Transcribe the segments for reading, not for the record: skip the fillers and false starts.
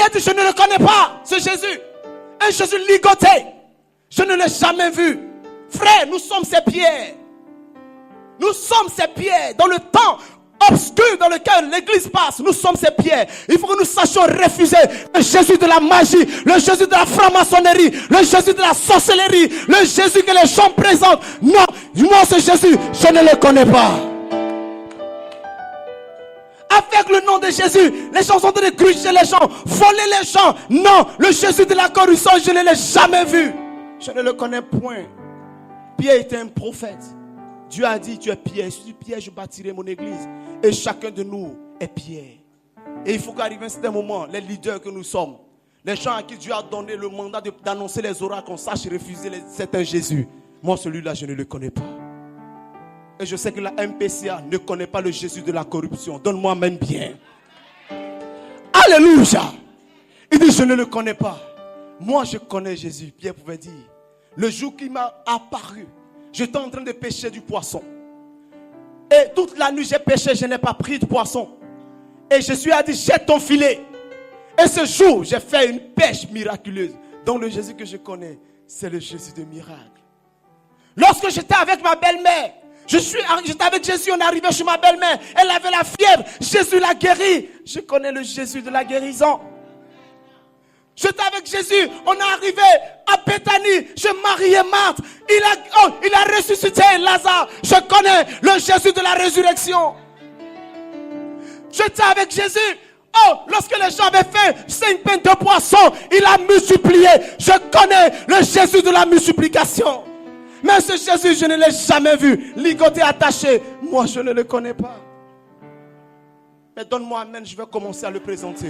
Pierre dit, je ne le connais pas, ce Jésus. Un Jésus ligoté. Je ne l'ai jamais vu. Frère, nous sommes ces pierres. Nous sommes ces pierres. Dans le temps obscur dans lequel l'église passe, nous sommes ces pierres. Il faut que nous sachions refuser le Jésus de la magie, le Jésus de la franc-maçonnerie, le Jésus de la sorcellerie, le Jésus que les gens présentent. Non, moi ce Jésus, je ne le connais pas. Avec le nom de Jésus, les gens sont en train de gruger les gens, voler les gens. Non, le Jésus de la corruption, je ne l'ai jamais vu. Je ne le connais point. Pierre était un prophète. Dieu a dit, tu es Pierre. Je suis Pierre, je bâtirai mon église. Et chacun de nous est Pierre. Et il faut qu'arrive un certain moment, les leaders que nous sommes, les gens à qui Dieu a donné le mandat d'annoncer les oracles, qu'on sache refuser certains Jésus. Moi, celui-là, je ne le connais pas. Et je sais que la MPCA ne connaît pas le Jésus de la corruption. Donne-moi même bien. Alléluia. Il dit, je ne le connais pas. Moi, je connais Jésus. Pierre pouvait dire, le jour qui m'a apparu, j'étais en train de pêcher du poisson. Et toute la nuit, j'ai pêché, je n'ai pas pris de poisson. Et Jésus a dit, jette ton filet. Et ce jour, j'ai fait une pêche miraculeuse. Donc le Jésus que je connais, c'est le Jésus de miracle. Lorsque j'étais avec ma belle-mère, j'étais avec Jésus, on est arrivé chez ma belle-mère. Elle avait la fièvre, Jésus l'a guérie. Je connais le Jésus de la guérison. J'étais avec Jésus, on est arrivé à Béthanie, je mariais Marthe, il a ressuscité Lazare. Je connais le Jésus de la résurrection. J'étais avec Jésus, lorsque les gens avaient fait 5 pains de poisson, il a multiplié. Je connais le Jésus de la multiplication. Mais ce Jésus, je ne l'ai jamais vu, ligoté, attaché. Moi, je ne le connais pas. Mais donne-moi amen, je vais commencer à le présenter.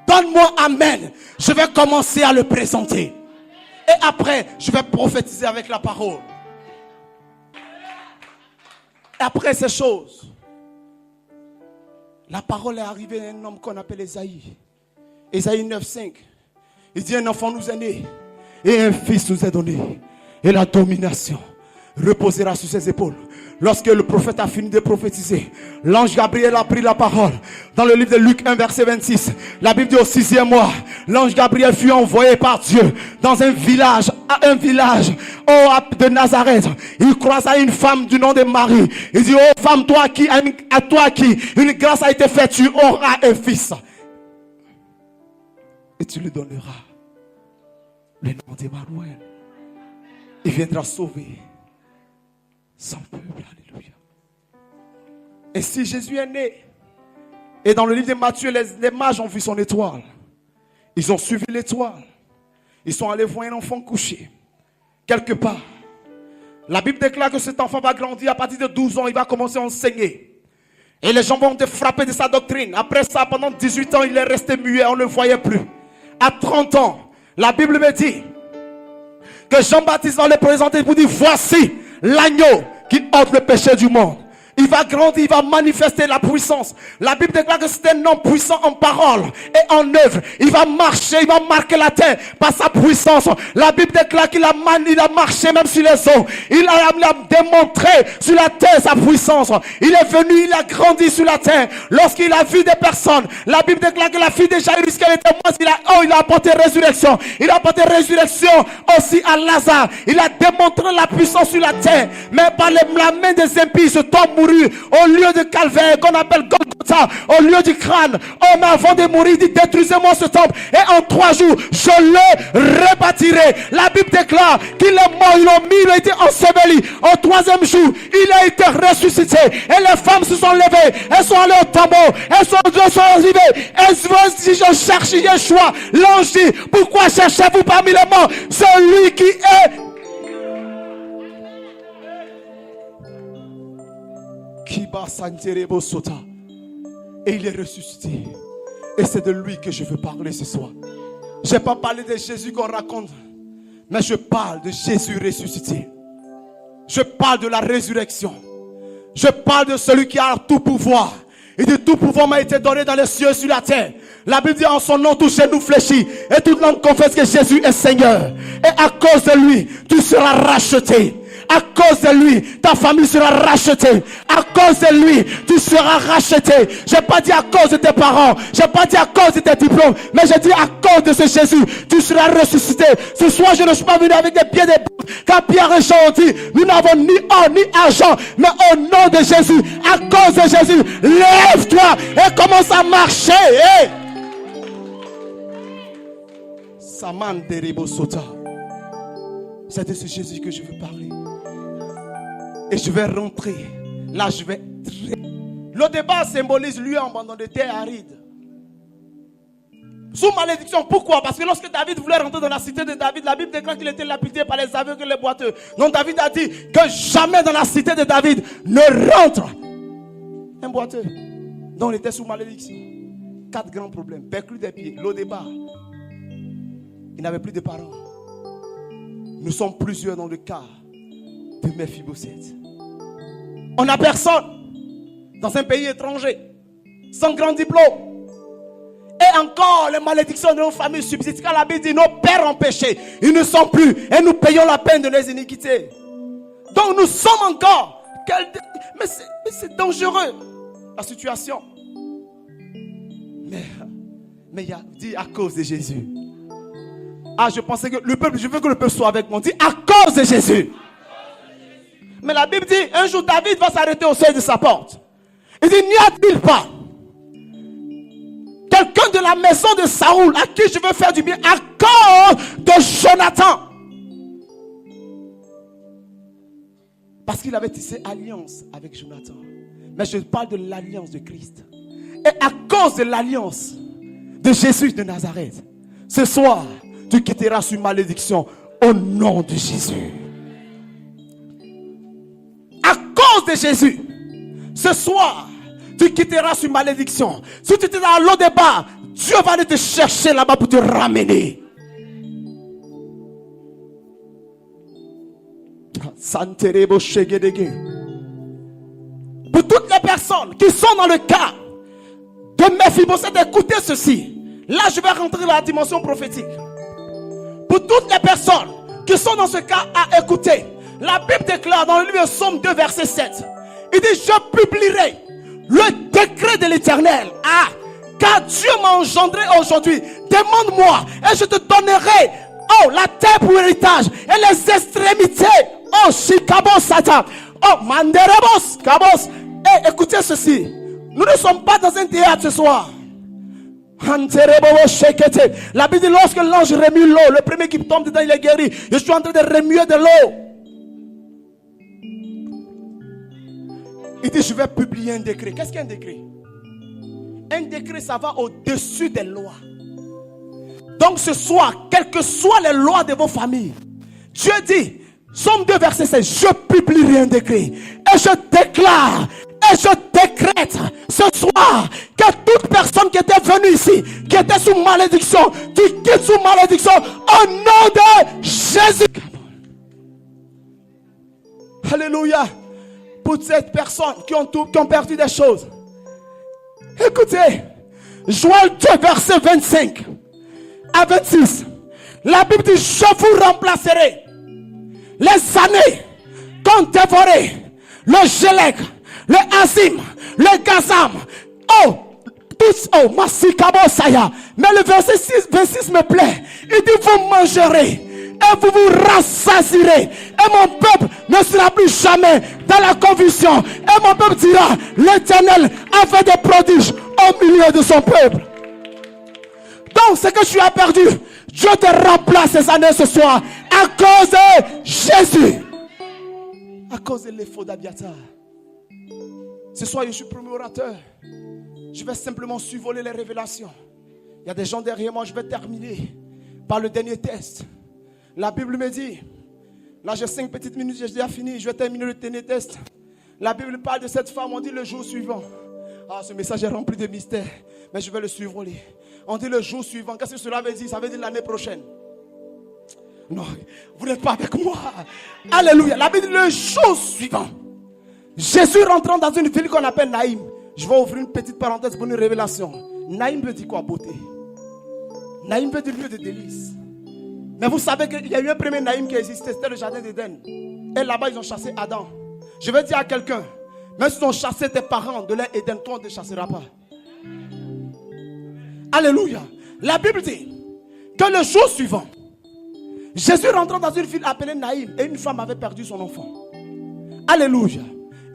Donne-moi amen. Je vais commencer à le présenter. Et après, je vais prophétiser avec la parole. Et après ces choses, la parole est arrivée à un homme qu'on appelle Ésaïe. Ésaïe 9,5. Il dit, un enfant nous est né. Et un fils nous est donné. Et la domination reposera sur ses épaules. Lorsque le prophète a fini de prophétiser, l'ange Gabriel a pris la parole. Dans le livre de Luc 1 verset 26, la Bible dit au 6e mois, l'ange Gabriel fut envoyé par Dieu dans un village de Nazareth. Il croisa une femme du nom de Marie. Il dit, oh femme, à toi qui une grâce a été faite, tu auras un fils. Et tu lui donneras le nom d'Emmanuel. Il viendra sauver son peuple. Alléluia. Et si Jésus est né, et dans le livre de Matthieu, les mages ont vu son étoile. Ils ont suivi l'étoile. Ils sont allés voir un enfant couché quelque part. La Bible déclare que cet enfant va grandir à partir de 12 ans. Il va commencer à enseigner. Et les gens vont te frapper de sa doctrine. Après ça, pendant 18 ans, il est resté muet. On ne le voyait plus. À 30 ans, la Bible me dit que Jean-Baptiste va le présenter pour dire, voici l'agneau qui ôte le péché du monde. Il va grandir, il va manifester la puissance. La Bible déclare que c'est un homme puissant en parole et en œuvre. Il va marcher, il va marquer la terre par sa puissance. La Bible déclare qu'il a marché même sur les eaux. Il a démontré sur la terre sa puissance. Il est venu, il a grandi sur la terre. Lorsqu'il a vu des personnes, la Bible déclare que la fille de Jairus, qu'elle était morte, il a apporté résurrection. Il a apporté résurrection aussi à Lazare. Il a démontré la puissance sur la terre. Mais par la main des impies, ce tombe au lieu de calvaire qu'on appelle Golgotha, au lieu du crâne. Oh, mais avant de mourir, il dit, détruisez-moi ce temple et en 3 jours je le rebâtirai. La Bible déclare qu'il est mort, il a été enseveli. Au 3e jour, il a été ressuscité. Et les femmes se sont levées, elles sont allées au tombeau, elles sont arrivées, elles vont dire, je cherche Yeshua. L'ange dit, pourquoi cherchez-vous parmi les morts celui qui est et il est ressuscité. Et c'est de lui que je veux parler ce soir. Je n'ai pas parlé de Jésus qu'on raconte, mais je parle de Jésus ressuscité. Je parle de la résurrection. Je parle de celui qui a tout pouvoir. Il dit, tout pouvoir m'a été donné dans les cieux et sur la terre. La Bible dit, en son nom, tout genou fléchit et toute langue confesse que Jésus est Seigneur. Et à cause de lui, tu seras racheté. À cause de lui, ta famille sera rachetée. À cause de lui, tu seras racheté. Je n'ai pas dit à cause de tes parents. Je n'ai pas dit à cause de tes diplômes. Mais j'ai dit à cause de ce Jésus, tu seras ressuscité. Ce soir, je ne suis pas venu avec des pieds des boucs. Car Pierre et Jean ont dit, nous n'avons ni or ni argent. Mais au nom de Jésus, à cause de Jésus, lève-toi et commence à marcher. Hey! C'est de ce Jésus que je veux parler. Et je vais rentrer. Là, je vais... Le débat symbolise lui abandon de terre aride. Sous malédiction. Pourquoi? Parce que lorsque David voulait rentrer dans la cité de David, la Bible déclare qu'il était lapidé par les aveugles et les boiteux. Donc David a dit que jamais dans la cité de David ne rentre un boiteux. Donc il était sous malédiction. 4 grands problèmes. Perclus des pieds. L'eau débat. Il n'avait plus de parents. Nous sommes plusieurs dans le cas de Mephibosheth. On n'a personne dans un pays étranger, sans grand diplôme. Et encore, les malédictions de nos familles subsistent. Car la Bible dit, nos pères ont péché, ils ne sont plus, et nous payons la peine de leurs iniquités. Donc nous sommes encore. Mais c'est dangereux, la situation. Mais il y a dit à cause de Jésus. Ah, je pensais que le peuple, je veux que le peuple soit avec moi. Dit à cause de Jésus. Mais la Bible dit, un jour David va s'arrêter au seuil de sa porte. Il dit, n'y a-t-il pas quelqu'un de la maison de Saoul à qui je veux faire du bien à cause de Jonathan? Parce qu'il avait tissé alliance avec Jonathan. Mais je parle de l'alliance de Christ. Et à cause de l'alliance de Jésus de Nazareth, ce soir, tu quitteras sur malédiction au nom de Jésus. À cause de Jésus, ce soir, tu quitteras sur malédiction. Si tu étais dans l'eau de bas, Dieu va aller te chercher là-bas pour te ramener. Pour toutes les personnes qui sont dans le cas de Mephibosheth, écoutez ceci. Là, je vais rentrer dans la dimension prophétique. Pour toutes les personnes qui sont dans ce cas à écouter, la Bible déclare dans le livre de Psaume 2, verset 7, il dit, je publierai le décret de l'Éternel. Ah, car Dieu m'a engendré aujourd'hui. Demande-moi et je te donnerai, oh, la terre pour héritage et les extrémités. Oh, Shikabo Sata. Oh, Manderebos, Kabos. Et écoutez ceci. Nous ne sommes pas dans un théâtre ce soir. La Bible dit, lorsque l'ange remue l'eau, le premier qui tombe dedans, il est guéri. Je suis en train de remuer de l'eau. Il dit, je vais publier un décret. Qu'est-ce qu'un décret? Un décret, ça va au-dessus des lois. Donc ce soir, quelles que soient les lois de vos familles, Dieu dit, Psaume 2, verset 16, je publierai un décret. Et je déclare, et je décrète ce soir que toute personne qui était venue ici, qui était sous malédiction, tu quittes sous malédiction au nom de Jésus. Alléluia. Pour ces personnes qui ont perdu des choses. Écoutez, Joël 2, verset 25 à 26. La Bible dit, je vous remplacerai les années qu'ont dévoré le Gélec, le Azim, le Gazam. Oh, tous, oh, Masikabo Saya. Mais le verset 26 me plaît. Il dit, vous mangerez et vous vous rassasierez. Et mon peuple ne sera plus jamais dans la confusion. Et mon peuple dira, l'Éternel a fait des prodiges au milieu de son peuple. Donc, ce que tu as perdu, Dieu te remplace ces années ce soir à cause de Jésus. À cause de l'effort d'Abiatar. Ce soir, je suis premier orateur. Je vais simplement survoler les révélations. Il y a des gens derrière moi, je vais terminer par le dernier test. La Bible me dit, là j'ai 5 petites minutes, j'ai déjà fini, je vais terminer le dernier test. La Bible parle de cette femme, on dit le jour suivant. Ah, ce message est rempli de mystères, mais je vais le survoler. On dit le jour suivant, qu'est-ce que cela veut dire? Ça veut dire l'année prochaine. Non, vous n'êtes pas avec moi. Alléluia. La Bible dit le jour suivant. Jésus rentrant dans une ville qu'on appelle Naïm. Je vais ouvrir une petite parenthèse pour une révélation. Naïm veut dire quoi? Beauté. Naïm veut dire lieu de délice. Mais vous savez qu'il y a eu un premier Naïm qui existait, c'était le jardin d'Éden. Et là-bas, ils ont chassé Adam. Je vais dire à quelqu'un, même s'ils ont chassé tes parents de leur Éden, toi, on ne te chassera pas. Alléluia. La Bible dit que le jour suivant, Jésus rentrant dans une ville appelée Naïm et une femme avait perdu son enfant. Alléluia.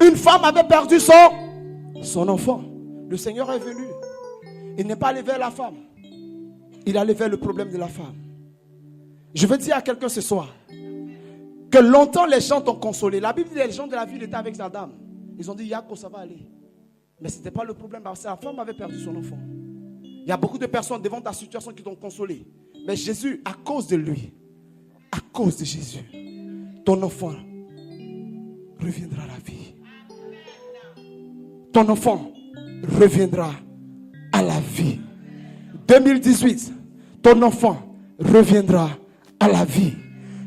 Une femme avait perdu son enfant. Le Seigneur est venu. Il n'est pas allé vers la femme. Il est allé vers le problème de la femme. Je veux dire à quelqu'un ce soir que longtemps les gens t'ont consolé. La Bible dit que les gens de la ville étaient avec sa dame. Ils ont dit Yako, ça va aller. Mais ce n'était pas le problème parce que la femme avait perdu son enfant. Il y a beaucoup de personnes devant ta situation qui t'ont consolé. Mais Jésus, à cause de lui, à cause de Jésus, ton enfant reviendra à la vie. Ton enfant reviendra à la vie. 2018, ton enfant reviendra à la vie.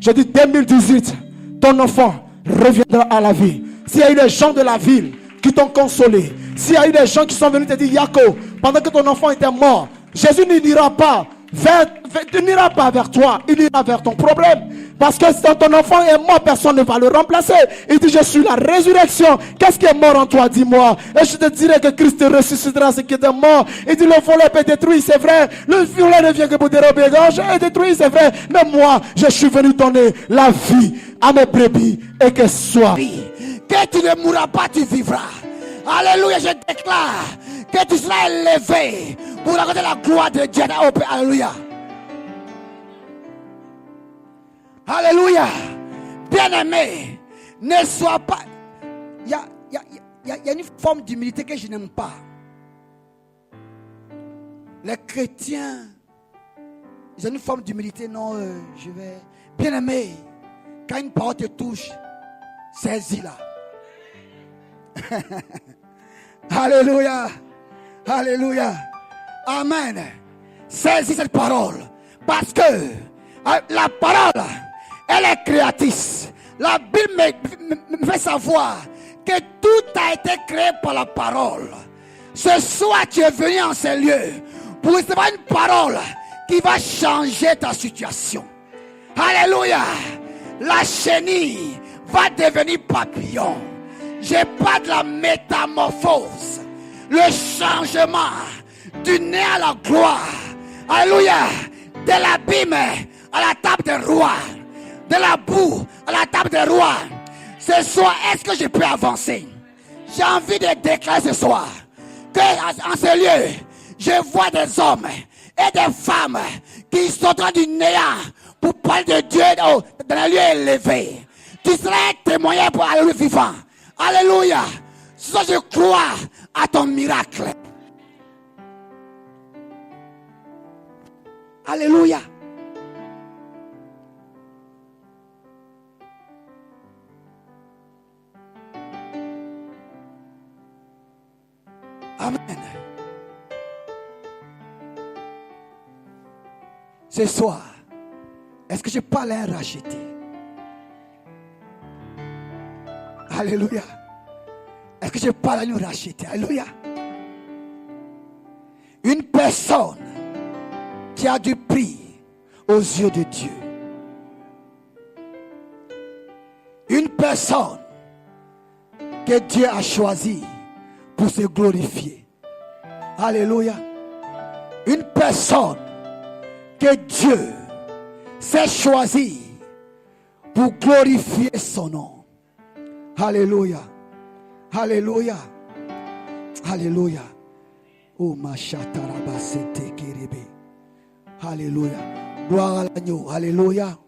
Je dis 2018, ton enfant reviendra à la vie. S'il y a eu des gens de la ville qui t'ont consolé, s'il y a eu des gens qui sont venus te dire Yako, pendant que ton enfant était mort, Jésus n'ira pas vers toi, il ira vers ton problème. Parce que si ton enfant est mort, personne ne va le remplacer. Il dit je suis la résurrection. Qu'est-ce qui est mort en toi, dis-moi. Et je te dirai que Christ ressuscitera ce qui est mort. Il dit le volet peut détruire, c'est vrai. Le volet ne vient que pour dérober gorge et détruire, c'est vrai. Mais moi, je suis venu donner la vie à mes brebis et que soit. Que tu ne mourras pas, tu vivras. Alléluia, je déclare que tu seras élevé pour raconter la gloire de Dieu. Alléluia. Alléluia. Bien-aimé, ne sois pas. Il y a une forme d'humilité que je n'aime pas. Les chrétiens, ils ont une forme d'humilité. Non, je vais. Bien-aimé, quand une parole te touche, saisis-la. Alléluia. Alléluia. Amen. Saisis cette parole. Parce que la parole, elle est créatrice. La Bible me fait savoir que tout a été créé par la parole. Ce soir, tu es venu en ces lieux pour recevoir une parole qui va changer ta situation. Alléluia. La chenille va devenir papillon. Je parle de la métamorphose, le changement du nez à la gloire. Alléluia. De l'abîme à la table des rois, de la boue à la table des rois. Ce soir, est-ce que je peux avancer? J'ai envie de déclarer ce soir que en ce lieu, je vois des hommes et des femmes qui sortent du néant pour parler de Dieu dans un lieu élevé. Tu seras un témoignage pour aller vivant. Alléluia. Ce soir, je crois à ton miracle. Alléluia. Amen. Ce soir, est-ce que je parle à un racheté? Alléluia. Est-ce que je parle à une rachetée? Alléluia. Une personne qui a du prix aux yeux de Dieu. Une personne que Dieu a choisie pour se glorifier. Alléluia. Une personne que Dieu s'est choisi pour glorifier son nom. Alléluia. Alléluia. Alléluia. Oh ma chataraba sente kerebe. Alléluia. Gloire à l'agneau. Alléluia.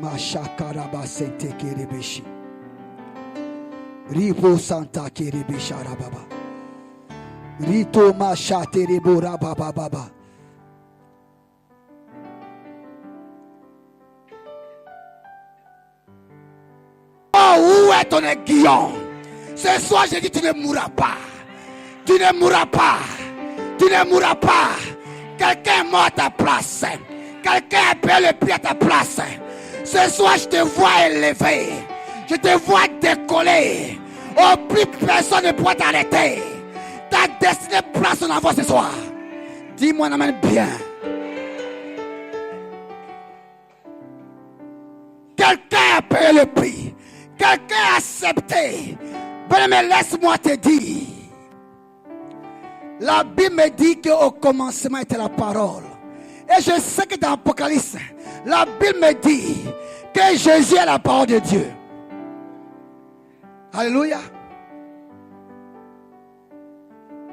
Ma chakaraba sente kerebeshi. Ripo santa kerebe sharababa. Rito ma chaterebo rabababa. Où est ton aiguillon? Ce soir, je dis, tu ne mourras pas. Tu ne mourras pas. Tu ne mourras pas. Quelqu'un est mort à ta place. Quelqu'un a payé le prix à ta place. Ce soir, je te vois élevé. Je te vois décoller. Oh, plus personne ne pourra t'arrêter. Ta destinée prend son envoi ce soir. Dis-moi, amen bien. Quelqu'un a payé le prix. Quelqu'un a accepté. Mais laisse-moi te dire. La Bible me dit qu'au commencement était la parole. Et je sais que dans l'Apocalypse, la Bible me dit que Jésus est la parole de Dieu. Alléluia.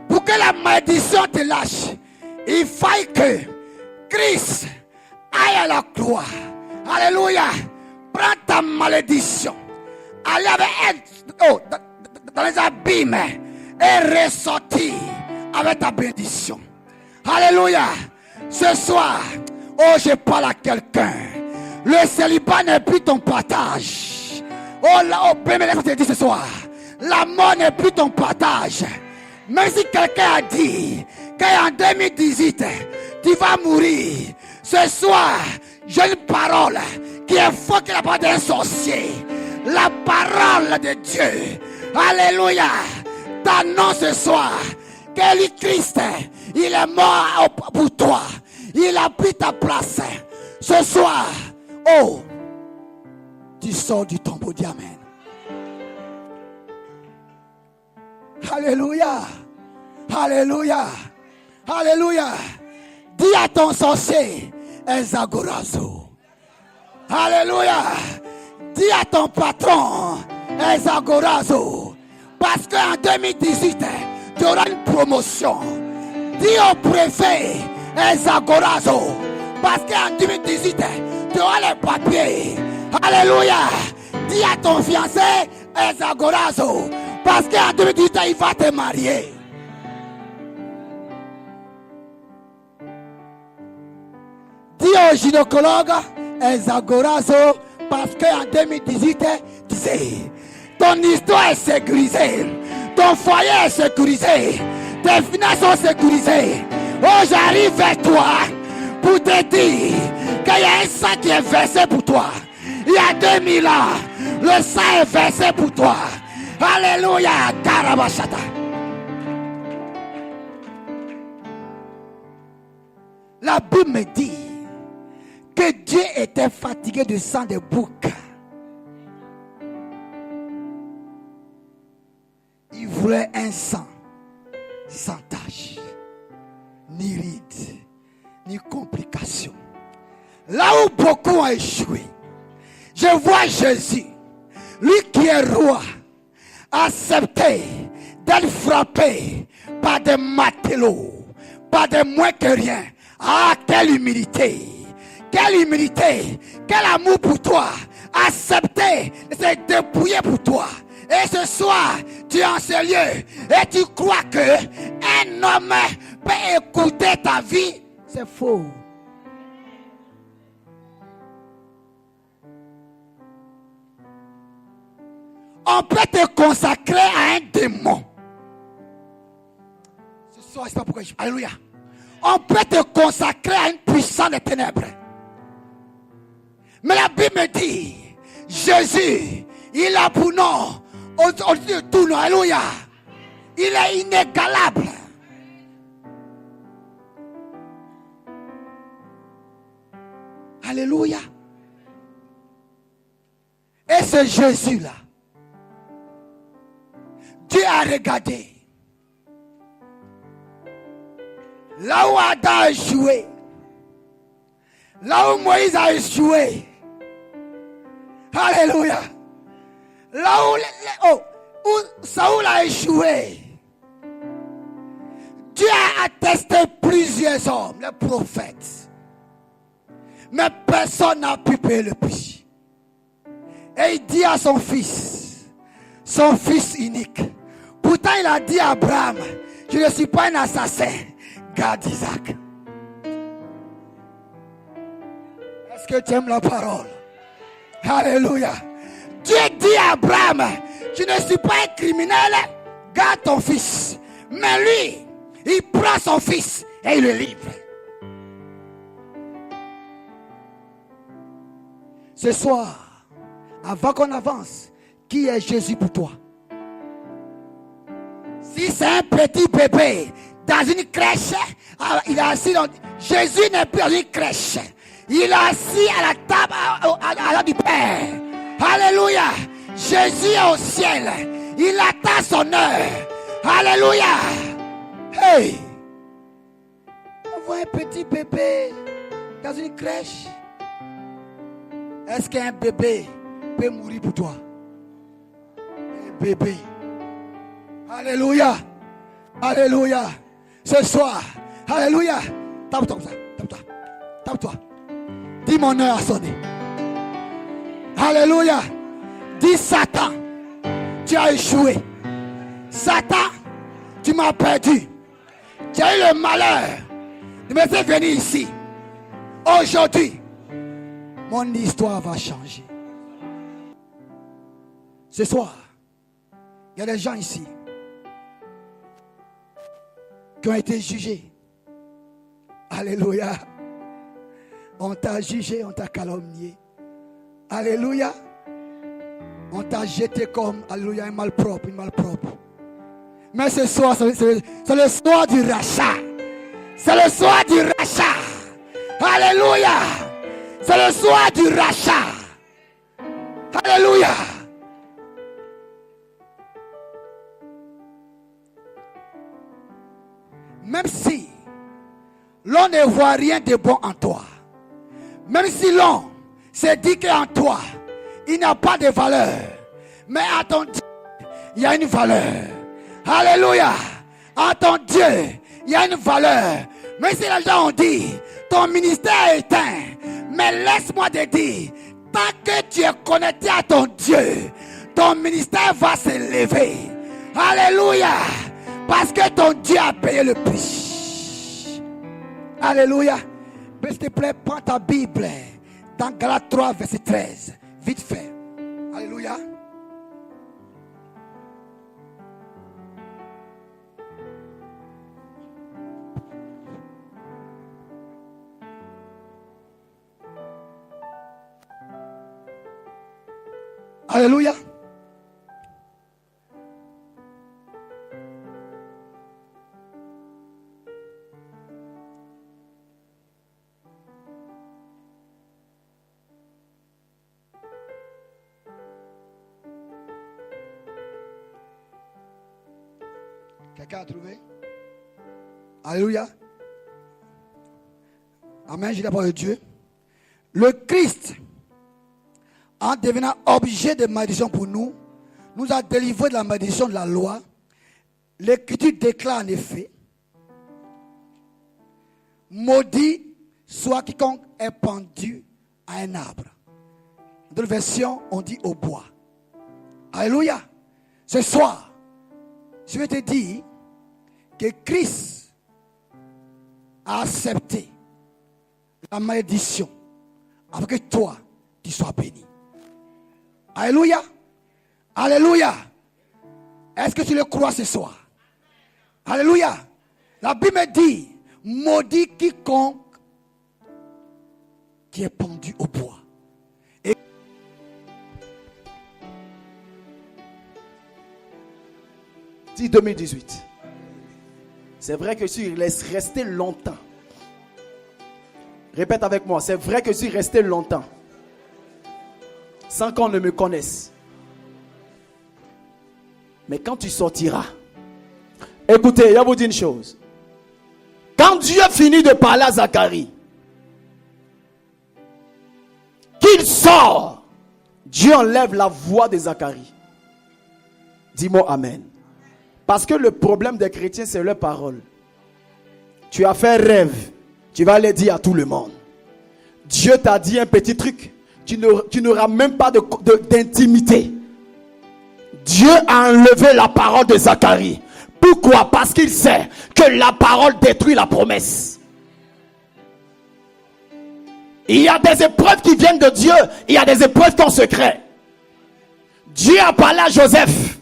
Pour que la malédiction te lâche, il faut que Christ aille à la croix. Alléluia. Prends ta malédiction. Allez avec elle dans les abîmes et ressortir avec ta bénédiction. Alléluia. Ce soir, oh, je parle à quelqu'un. Le célibat n'est plus ton partage. Oh, là, oh, laisse-moi te dire ce soir. La mort n'est plus ton partage. Même si quelqu'un a dit qu'en 2018, tu vas mourir. Ce soir, j'ai une parole qui est forte que la parole d'un sorcier. La parole de Dieu. Alléluia. T'annonce ce soir que Christ, il est mort pour toi. Il a pris ta place. Ce soir, oh, tu sors du tombeau, dis amen. Alléluia. Alléluia. Alléluia. Dis à ton sorcier, Ezagorazo. Alléluia. Dis à ton patron, Ezagorazo. Parce qu'en 2018, tu auras une promotion. Dis au préfet, Ezagorazo. Parce qu'en 2018, tu auras les papiers. Alléluia. Dis à ton fiancé, Ezagorazo. Parce qu'en 2018, il va te marier. Dis au gynécologue, Ezagorazo. Parce qu'en 2018, tu sais, ton histoire est sécurisée. Ton foyer est sécurisé. Tes finances sont sécurisées. Oh, j'arrive vers toi pour te dire qu'il y a un sang qui est versé pour toi. Il y a 2000 ans, le sang est versé pour toi. Alléluia, Karabashata. La Bible me dit que Dieu était fatigué du sang de bouc. Il voulait un sang sans tache, ni ride, ni complication. Là où beaucoup ont échoué, je vois Jésus, lui qui est roi, accepter d'être frappé par des matelots, par des moins que rien. Ah, quelle humilité! Quelle humilité! Quel amour pour toi! Accepter de se dépouiller pour toi. Et ce soir, tu es en ce lieu et tu crois que un homme peut écouter ta vie. C'est faux. On peut te consacrer à un démon. Ce soir, c'est pas pourquoi je... Alléluia. On peut te consacrer à une puissance des ténèbres. Mais la Bible me dit, Jésus, il a pour nom, au-dessus de tout nom, alléluia. Il est inégalable. Alléluia. Et ce Jésus-là, Dieu a regardé. Là où Adam a échoué, là où Moïse a échoué, alléluia, là où Saoul a échoué, Dieu a attesté plusieurs hommes, les prophètes, mais personne n'a pu payer le prix. Et il dit à son fils unique, pourtant il a dit à Abraham, je ne suis pas un assassin, garde Isaac. Est-ce que tu aimes la parole? Alléluia. Dieu dit à Abraham, je ne suis pas un criminel, garde ton fils. Mais lui, il prend son fils et il le livre. Ce soir, avant qu'on avance, qui est Jésus pour toi? Si c'est un petit bébé dans une crèche, il est assis dans... Jésus n'est plus dans une crèche. Il est assis à la table à la du Père. Alléluia. Jésus est au ciel. Il attend son heure. Alléluia. Hey. On voit un petit bébé dans une crèche. Est-ce qu'un bébé peut mourir pour toi? Un bébé. Alléluia. Alléluia. Ce soir. Alléluia. Tape-toi. Tape-toi. Dis mon heure a sonné. Alléluia. Dis Satan. Tu as échoué. Satan, tu m'as perdu. Tu as eu le malheur de me faire venir ici. Aujourd'hui, mon histoire va changer. Ce soir, il y a des gens ici qui ont été jugés. Alléluia. On t'a jugé, on t'a calomnié. Alléluia. On t'a jeté comme, alléluia, un malpropre, une malpropre. Mais ce soir, c'est le soir du rachat. C'est le soir du rachat. Alléluia. C'est le soir du rachat. Alléluia. Même si l'on ne voit rien de bon en toi, même si l'on se dit qu'en toi, il n'y a pas de valeur, mais à ton Dieu, il y a une valeur. Alléluia. À ton Dieu, il y a une valeur. Même si les gens ont dit, ton ministère est éteint, mais laisse-moi te dire, tant que tu es connecté à ton Dieu, ton ministère va s'élever. Alléluia. Parce que ton Dieu a payé le prix. Alléluia. Mais s'il te plaît, prends ta Bible dans Galates 3, verset 13. Vite fait. Alléluia. Alléluia. Quelqu'un a trouvé? Alléluia. Amen. Je dis la parole de Dieu. Le Christ, en devenant objet de malédiction pour nous, nous a délivrés de la malédiction de la loi. L'Écriture déclare en effet, maudit soit quiconque est pendu à un arbre. Dans d'autres versions, on dit au bois. Alléluia. Ce soir, je vais te dire que Christ a accepté la malédiction afin que toi, tu sois béni. Alléluia. Alléluia. Est-ce que tu le crois ce soir? Alléluia. La Bible me dit, maudit quiconque qui est pendu au bois. Et dit 2018. C'est vrai que tu laisses rester longtemps. Répète avec moi, c'est vrai que tu resté longtemps sans qu'on ne me connaisse. Mais quand tu sortiras, écoutez, je vais vous dire une chose. Quand Dieu finit de parler à Zacharie, qu'il sort, Dieu enlève la voix de Zacharie. Dis-moi amen. Parce que le problème des chrétiens, c'est leur parole. Tu as fait rêve, tu vas le dire à tout le monde. Dieu t'a dit un petit truc, tu n'auras même pas d'intimité. Dieu a enlevé la parole de Zacharie. Pourquoi? Parce qu'il sait que la parole détruit la promesse. Il y a des épreuves qui viennent de Dieu, il y a des épreuves en secret. Dieu a parlé à Joseph,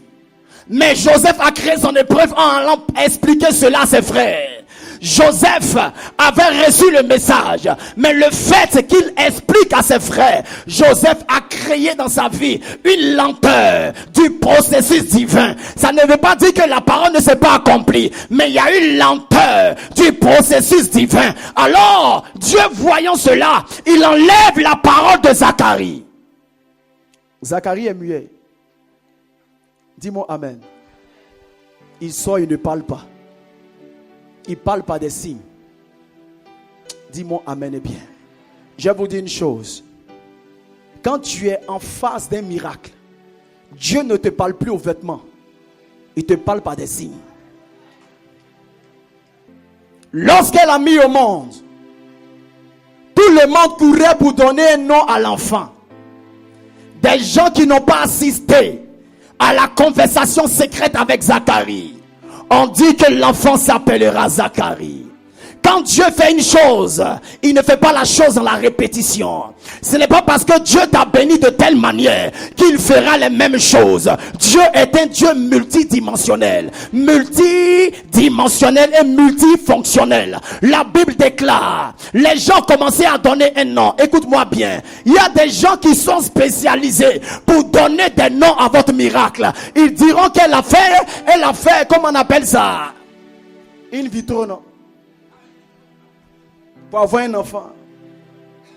mais Joseph a créé son épreuve en allant expliquer cela à ses frères. Joseph avait reçu le message, mais le fait qu'il explique à ses frères, Joseph a créé dans sa vie une lenteur du processus divin. Ça ne veut pas dire que la parole ne s'est pas accomplie, mais il y a une lenteur du processus divin. Alors, Dieu voyant cela, il enlève la parole de Zacharie. Zacharie est muet. Dis-moi amen. Il sort, il ne parle pas. Il parle par des signes. Dis-moi amen et bien. Je vais vous dire une chose. Quand tu es en face d'un miracle, Dieu ne te parle plus aux vêtements. Il te parle par des signes. Lorsqu'elle a mis au monde, tout le monde courait pour donner un nom à l'enfant. Des gens qui n'ont pas assisté à la conversation secrète avec Zacharie. On dit que l'enfant s'appellera Zacharie. Quand Dieu fait une chose, il ne fait pas la chose dans la répétition. Ce n'est pas parce que Dieu t'a béni de telle manière qu'il fera les mêmes choses. Dieu est un Dieu multidimensionnel. Multidimensionnel et multifonctionnel. La Bible déclare, les gens commençaient à donner un nom. Écoute-moi bien. Il y a des gens qui sont spécialisés pour donner des noms à votre miracle. Ils diront qu'elle a fait, comment on appelle ça? In vitro, non? Pour avoir un enfant.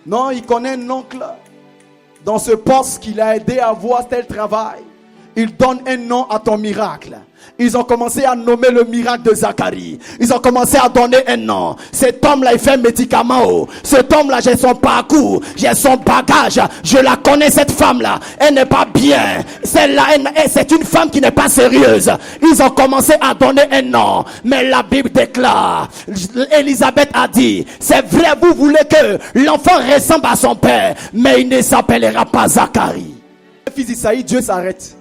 Non, il connaît un oncle dans ce poste qu'il a aidé à avoir tel travail. Il donne un nom à ton miracle. Ils ont commencé à nommer le miracle de Zacharie. Ils ont commencé à donner un nom. Cet homme-là, il fait un médicament. Cet homme-là, j'ai son parcours, j'ai son bagage. Je la connais, cette femme-là. Elle n'est pas bien. Celle-là, c'est une femme qui n'est pas sérieuse. Ils ont commencé à donner un nom. Mais la Bible déclare, Élisabeth a dit, c'est vrai, vous voulez que l'enfant ressemble à son père, mais il ne s'appellera pas Zacharie. Le fils d'Isaïe, Dieu s'arrête.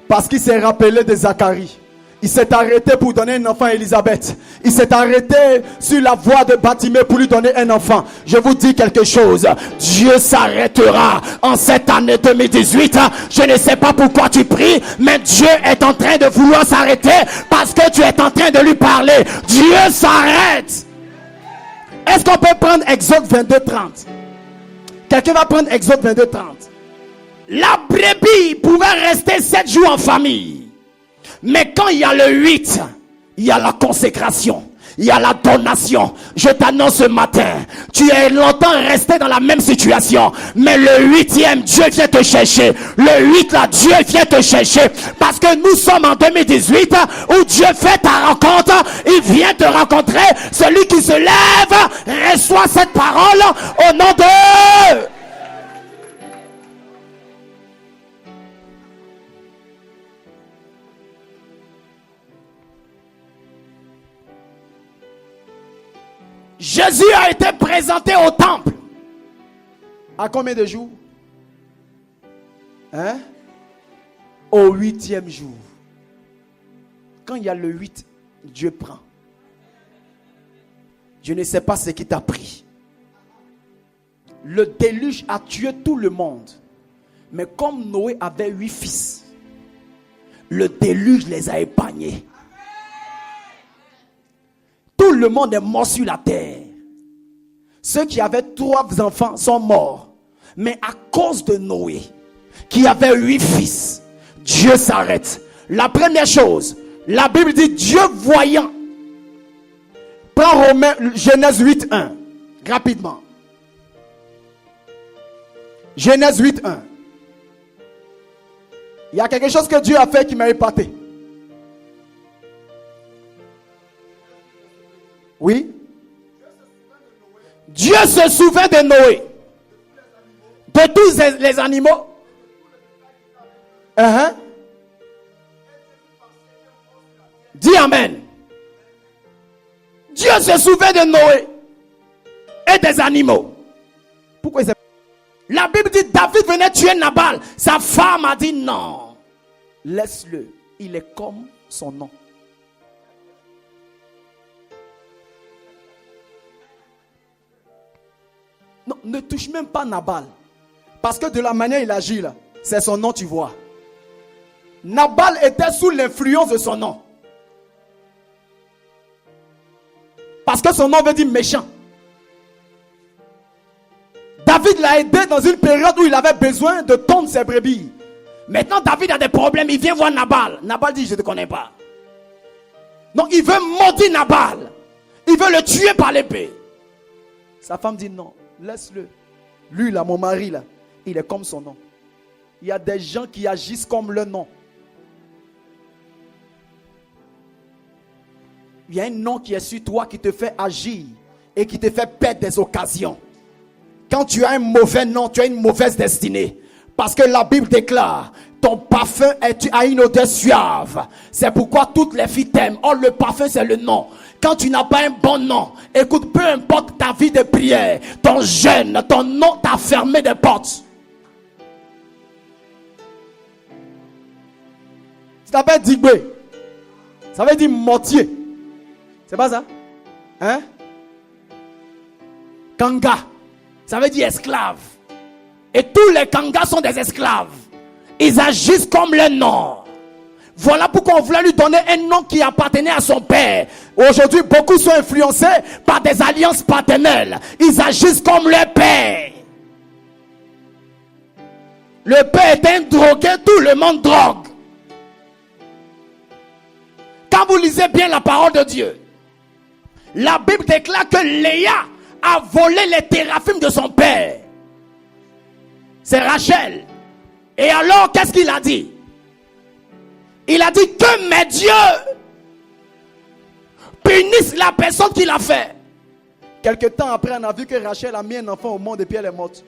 Parce qu'il s'est rappelé de Zacharie. Il s'est arrêté pour donner un enfant à Élisabeth. Il s'est arrêté sur la voie de Batimée pour lui donner un enfant. Je vous dis quelque chose. Dieu s'arrêtera en cette année 2018. Je ne sais pas pourquoi tu pries, mais Dieu est en train de vouloir s'arrêter parce que tu es en train de lui parler. Dieu s'arrête. Est-ce qu'on peut prendre Exode 22:30? Quelqu'un va prendre Exode 22:30. La brebis pouvait rester 7 jours en famille. Mais quand il y a le 8, il y a la consécration. Il y a la donation. Je t'annonce ce matin, tu es longtemps resté dans la même situation. Mais le 8e, Dieu vient te chercher. Le 8 là, Dieu vient te chercher. Parce que nous sommes en 2018 où Dieu fait ta rencontre. Il vient te rencontrer. Celui qui se lève reçoit cette parole au nom de... Jésus a été présenté au temple. À combien de jours? Au 8e jour. Quand il y a le 8, Dieu prend. Je ne sais pas ce qui t'a pris. Le déluge a tué tout le monde. Mais comme Noé avait 8 fils, le déluge les a épargnés. Tout le monde est mort sur la terre. Ceux qui avaient 3 enfants sont morts. Mais à cause de Noé, qui avait 8 fils, Dieu s'arrête. La première chose, la Bible dit Dieu voyant. Prends Genèse 8:1. Rapidement. Genèse 8:1. Il y a quelque chose que Dieu a fait qui m'a épaté. Oui. Dieu se souvint de Noé, de tous les animaux. Dis amen. Dieu se souvint de Noé et des animaux. Pourquoi il s'est... La Bible dit David venait tuer Nabal. Sa femme a dit non. Laisse-le. Il est comme son nom. Non, ne touche même pas Nabal. Parce que de la manière il agit là, c'est son nom, tu vois. Nabal était sous l'influence de son nom. Parce que son nom veut dire méchant. David l'a aidé dans une période où il avait besoin de tondre ses brebis. Maintenant, David a des problèmes. Il vient voir Nabal. Nabal dit, je ne te connais pas. Donc, il veut maudire Nabal. Il veut le tuer par l'épée. Sa femme dit, non, laisse-le. Lui, là, mon mari, là, il est comme son nom. Il y a des gens qui agissent comme le nom. Il y a un nom qui est sur toi qui te fait agir et qui te fait perdre des occasions. Quand tu as un mauvais nom, tu as une mauvaise destinée. Parce que la Bible déclare, ton parfum a une odeur suave. C'est pourquoi toutes les filles t'aiment. Or, le parfum, c'est le nom. Quand tu n'as pas un bon nom, écoute, peu importe ta vie de prière, ton jeûne, ton nom t'a fermé des portes. Ça s'appelle Digbé. Ça veut dire mortier. C'est pas ça? Hein? Kanga. Ça veut dire esclave. Et tous les kangas sont des esclaves. Ils agissent comme le nom. Voilà pourquoi on voulait lui donner un nom qui appartenait à son père. Aujourd'hui, beaucoup sont influencés par des alliances paternelles. Ils agissent comme le père. Le père est un drogué, tout le monde drogue. Quand vous lisez bien la parole de Dieu, la Bible déclare que Léa a volé les téraphimes de son père. C'est Rachel. Et alors, qu'est-ce qu'il a dit? Il a dit que mes dieux punissent la personne qui l'a fait. Quelque temps après, on a vu que Rachel a mis un enfant au monde et puis elle est morte.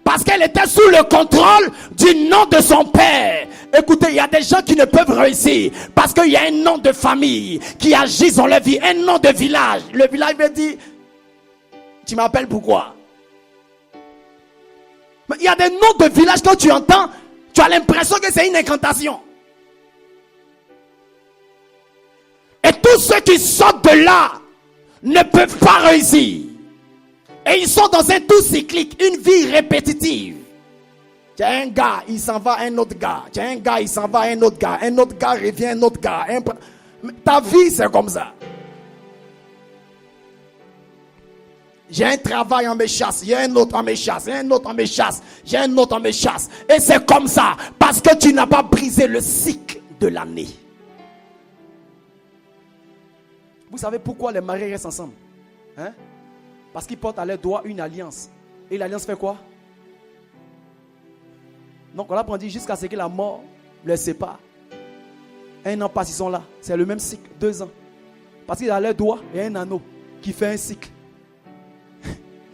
Parce qu'elle était sous le contrôle du nom de son père. Écoutez, il y a des gens qui ne peuvent réussir parce qu'il y a un nom de famille qui agit dans leur vie, un nom de village. Le village veut dire, tu m'appelles pourquoi? Mais il y a des noms de village, quand tu entends, tu as l'impression que c'est une incantation. Et tous ceux qui sortent de là ne peuvent pas réussir. Et ils sont dans un tout cyclique, une vie répétitive. Tu as un gars, il s'en va un autre gars. Tu as un gars, il s'en va un autre gars. Un autre gars revient un autre gars. Ta vie, c'est comme ça. J'ai un travail, on me chasse. Il y a un autre, on me chasse. Il y a un autre, on me chasse. J'ai un autre, on me chasse. Et c'est comme ça. Parce que tu n'as pas brisé le cycle de l'année. Vous savez pourquoi les mariés restent ensemble? Hein? Parce qu'ils portent à leurs doigts une alliance. Et l'alliance fait quoi? Donc on apprend jusqu'à ce que la mort les sépare. Un an passe, ils sont là. C'est le même cycle, 2 ans. Parce qu'il a leurs doigts et un anneau qui fait un cycle.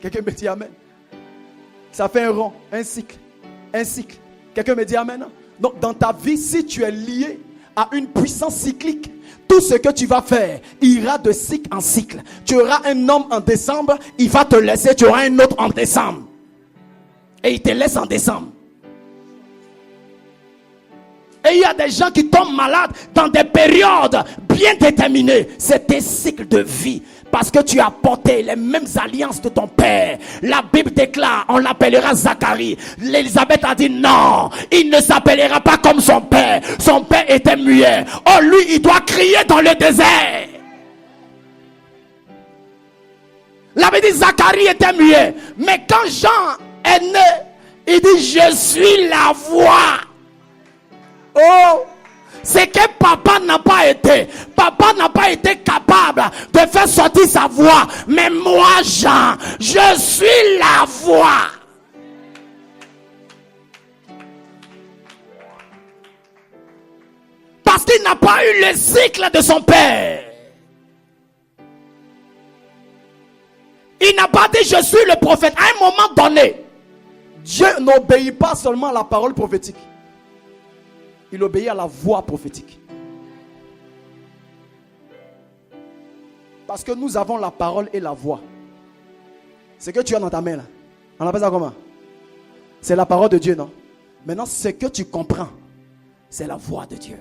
Quelqu'un me dit amen. Ça fait un rond, un cycle, un cycle. Quelqu'un me dit amen. Donc dans ta vie, si tu es lié à une puissance cyclique, tout ce que tu vas faire ira de cycle en cycle. Tu auras un homme en décembre, il va te laisser, tu auras un autre en décembre. Et il te laisse en décembre. Et il y a des gens qui tombent malades dans des périodes bien déterminées. C'est tes cycles de vie. Parce que tu as porté les mêmes alliances de ton père. La Bible déclare, on l'appellera Zacharie. Élisabeth a dit non, il ne s'appellera pas comme son père. Son père était muet. Oh, lui, il doit crier dans le désert. La Bible dit Zacharie était muet. Mais quand Jean est né, il dit je suis la voix. Oh, c'est que papa n'a pas été. Papa n'a pas été capable de faire sortir sa voix. Mais moi, Jean, je suis la voix. Parce qu'il n'a pas eu le cycle de son père. Il n'a pas dit je suis le prophète. À un moment donné, Dieu n'obéit pas seulement à la parole prophétique. Il obéit à la voix prophétique. Parce que nous avons la parole et la voix. Ce que tu as dans ta main là, on appelle ça comment? C'est la parole de Dieu, non? Maintenant, ce que tu comprends, c'est la voix de Dieu.